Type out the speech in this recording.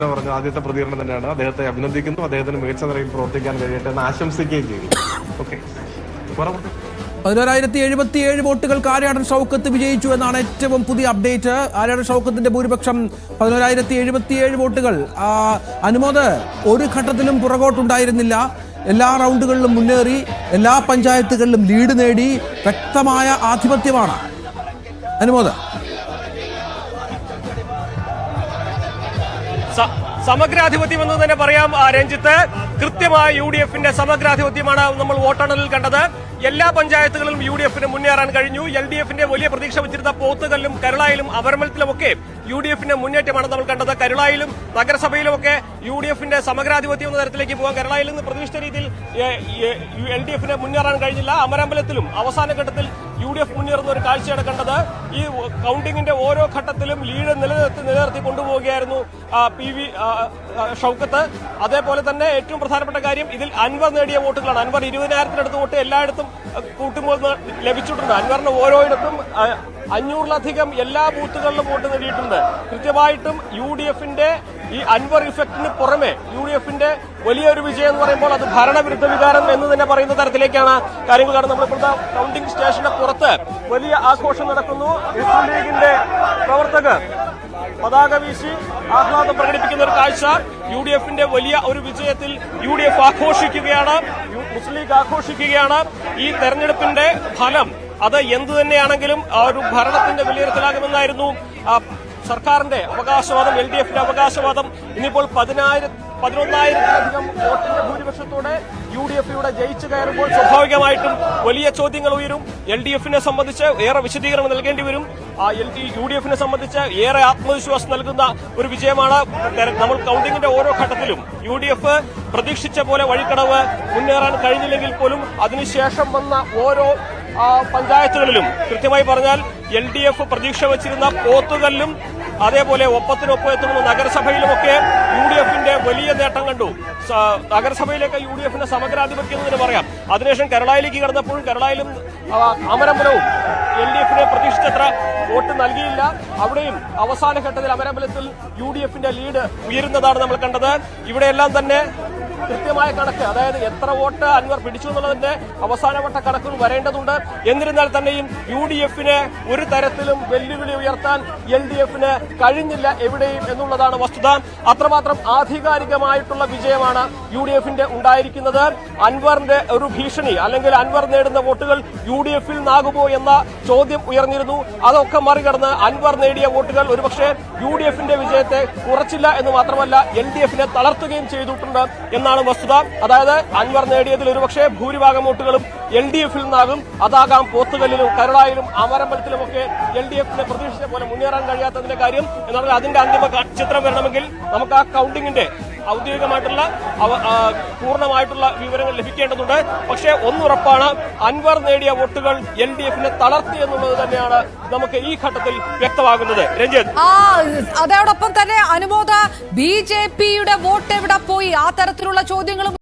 പറഞ്ഞു ആദ്യത്തെ പ്രതികരണം തന്നെയാണ്. അദ്ദേഹത്തെ അഭിനന്ദിക്കുന്നു, അദ്ദേഹത്തിന് മികച്ച നിലയിൽ പ്രവർത്തിക്കാൻ കഴിയട്ടെ എന്ന് ആശംസിക്കുകയും ചെയ്തു. ഓക്കെ, 11,077 വോട്ടുകൾക്ക് ആര്യാടൻ ഷൗക്കത്ത് വിജയിച്ചു എന്നാണ് ഏറ്റവും പുതിയ അപ്ഡേറ്റ്. ആര്യാടൻ ഷൗക്കത്തിന്റെ ഭൂരിപക്ഷം 11,077 വോട്ടുകൾ. അനുമോദ്, ഒരു ഘട്ടത്തിലും പുറകോട്ടുണ്ടായിരുന്നില്ല. എല്ലാ റൗണ്ടുകളിലും മുന്നേറി, എല്ലാ പഞ്ചായത്തുകളിലും ലീഡ് നേടി, വ്യക്തമായ ആധിപത്യമാണ്. അനുമോദ്, സമഗ്രാധിപത്യം എന്ന് തന്നെ പറയാം രഞ്ജിത്ത്. കൃത്യമായ UDFന്റെ സമഗ്രാധിപത്യമാണ് നമ്മൾ വോട്ടെണ്ണലിൽ കണ്ടത്. എല്ലാ പഞ്ചായത്തുകളിലും UDFന് മുന്നേറാൻ കഴിഞ്ഞു. LDFന്റെ വലിയ പ്രതീക്ഷ വെച്ചിരുന്ന പോത്തുകല്ലും കരുളായിലും അമരമ്പലത്തിലുമൊക്കെ UDFന്റെ മുന്നേറ്റമാണ് നമ്മൾ കണ്ടത്. കരുളായിലും നഗരസഭയിലുമൊക്കെ UDFന്റെ സമഗ്രാധിപത്യം എന്ന തരത്തിലേക്ക് പോകാൻ കരുളായിൽ നിന്ന് പ്രതീക്ഷിച്ച രീതിയിൽ LDFന് മുന്നേറാൻ കഴിഞ്ഞില്ല. അമരമ്പലത്തിലും അവസാന ഘട്ടത്തിൽ UDF മുന്നേറുന്ന ഒരു കാഴ്ചയാണ് കണ്ടത്. ഈ കൌണ്ടിങ്ങിന്റെ ഓരോ ഘട്ടത്തിലും ലീഡ് നിലനിർത്തി കൊണ്ടുപോവുകയായിരുന്നു PV ഷൗക്കത്ത്. അതേപോലെ തന്നെ ഏറ്റവും പ്രധാനപ്പെട്ട കാര്യം, ഇതിൽ അൻവർ നേടിയ വോട്ടുകളാണ്. അൻവർ 20,000-ത്തിനടുത്ത് വോട്ട് എല്ലായിടത്തും കൂട്ടുമ്പോൾ ലഭിച്ചിട്ടുണ്ട്. അൻവറിന് ഓരോയിടത്തും 500-ലധികം എല്ലാ ബൂത്തുകളിലും വോട്ട് നേടിയിട്ടുണ്ട്. കൃത്യമായിട്ടും UDFന്റെ ഈ അൻവർ ഇഫക്റ്റിന് പുറമെ UDFന്റെ വലിയൊരു വിജയം എന്ന് പറയുമ്പോൾ അത് ഭരണവിരുദ്ധ വികാരം എന്ന് തന്നെ പറയുന്ന തരത്തിലേക്കാണ് കാര്യങ്ങൾ കാണുന്നത്. നമ്മളിപ്പോഴത്തെ കൌണ്ടിംഗ് സ്റ്റേഷന്റെ പുറത്ത് വലിയ ആഘോഷം നടക്കുന്നു. മുസ്ലിം ലീഗിന്റെ പ്രവർത്തകർ പതാക വീശി ആഹ്ലാദം പ്രകടിപ്പിക്കുന്ന ഒരു കാഴ്ച. UDFന്റെ വലിയ ഒരു വിജയത്തിൽ UDF ആഘോഷിക്കുകയാണ്, മുസ്ലിം ലീഗ് ആഘോഷിക്കുകയാണ്. ഈ തെരഞ്ഞെടുപ്പിന്റെ ഫലം അത് എന്തു തന്നെയാണെങ്കിലും ഒരു ഭരണത്തിന്റെ വിലയിരുത്തലാകുമെന്നായിരുന്നു സർക്കാരിന്റെ അവകാശവാദം, LDFന്റെ അവകാശവാദം. ഇനിയിപ്പോൾ 11,000-ലധികം വോട്ടിന്റെ ഭൂരിപക്ഷത്തോടെ UDF ഇവിടെ ജയിച്ചു കയറുമ്പോൾ സ്വാഭാവികമായിട്ടും വലിയ ചോദ്യങ്ങൾ ഉയരും. LDFനെ സംബന്ധിച്ച് ഏറെ വിശദീകരണം നൽകേണ്ടി വരും. UDFനെ സംബന്ധിച്ച് ഏറെ ആത്മവിശ്വാസം നൽകുന്ന ഒരു വിജയമാണ്. നമ്മൾ കൌണ്ടിങ്ങിന്റെ ഓരോ ഘട്ടത്തിലും UDF പ്രതീക്ഷിച്ച പോലെ വഴിക്കടവ് മുന്നേറാൻ കഴിഞ്ഞില്ലെങ്കിൽ പോലും അതിനുശേഷം വന്ന ഓരോ പഞ്ചായത്തുകളിലും കൃത്യമായി പറഞ്ഞാൽ LDF പ്രതീക്ഷ വച്ചിരുന്ന പോത്തുകല്ലും അതേപോലെ ഒപ്പത്തിനൊപ്പം എത്തുന്ന നഗരസഭയിലുമൊക്കെ UDFന്റെ വലിയ നേട്ടം കണ്ടു. നഗരസഭയിലേക്ക് UDFന്റെ സമഗ്രാധിപത്യം എന്ന് പറയാം. അതിനുശേഷം കേരളയിലേക്ക് കടന്നപ്പോഴും കേരളയിലും അമരമ്പലവും LDFനെ പ്രതീക്ഷിച്ചത്ര വോട്ട് നൽകിയില്ല. അവിടെയും അവസാന ഘട്ടത്തിൽ അമരമ്പലത്തിൽ UDFന്റെ ലീഡ് ഉയരുന്നതാണ് നമ്മൾ കണ്ടത്. ഇവിടെയെല്ലാം തന്നെ കൃത്യമായ കണക്ക്, അതായത് എത്ര വോട്ട് അൻവർ പിടിച്ചു എന്നുള്ളതിന്റെ അവസാനവട്ട കണക്കുകൾ വരേണ്ടതുണ്ട്. എന്നിരുന്നാൽ തന്നെയും UDFന് ഒരു തരത്തിലും വെല്ലുവിളി ഉയർത്താൻ LDFന് കഴിഞ്ഞില്ല എവിടെയും എന്നുള്ളതാണ് വസ്തുത. അത്രമാത്രം ആധികാരികമായിട്ടുള്ള വിജയമാണ് UDFന്റെ ഉണ്ടായിരിക്കുന്നത്. അൻവറിന്റെ ഒരു ഭീഷണി അല്ലെങ്കിൽ അൻവർ നേടുന്ന വോട്ടുകൾ UDFൽ നിന്നാകുമോ എന്ന ചോദ്യം ഉയർന്നിരുന്നു. അതൊക്കെ മറികടന്ന് അൻവർ നേടിയ വോട്ടുകൾ ഒരുപക്ഷെ UDFന്റെ വിജയത്തെ കുറച്ചില്ല എന്ന് മാത്രമല്ല LDFനെ തളർത്തുകയും ചെയ്തിട്ടുണ്ട് എന്നാണ് വസ്തുത. അതായത് അൻവർ നേടിയതിൽ ഒരുപക്ഷെ ഭൂരിഭാഗം വോട്ടുകളും LDFൽ നിന്നാകും. അതാകാം പോത്തുകല്ലിലും കരുളായിലും അമരമ്പലത്തിലുമൊക്കെ LDFനെ പ്രതീക്ഷിച്ച പോലെ മുന്നേറാൻ കഴിയാത്തതിന്റെ കാര്യം. എന്നാൽ അതിന്റെ അന്തിമ ചിത്രം വരണമെങ്കിൽ നമുക്ക് ആ കൌണ്ടിങ്ങിന്റെ ഔദ്യോഗികമായിട്ടുള്ള പൂർണ്ണമായിട്ടുള്ള വിവരങ്ങൾ ലഭിക്കേണ്ടതുണ്ട്. പക്ഷേ ഒന്നുറപ്പാണ്, അൻവർ നേടിയ വോട്ടുകൾ LDFനെ തളർത്തി എന്നുള്ളത് തന്നെയാണ് നമുക്ക് ഈ ഘട്ടത്തിൽ വ്യക്തമാകുന്നത്. രഞ്ജിത്ത്, അതോടൊപ്പം തന്നെ അനുമോദ BJPയുടെ വോട്ട് എവിടെ പോയി? ആ തരത്തിലുള്ള ചോദ്യങ്ങളും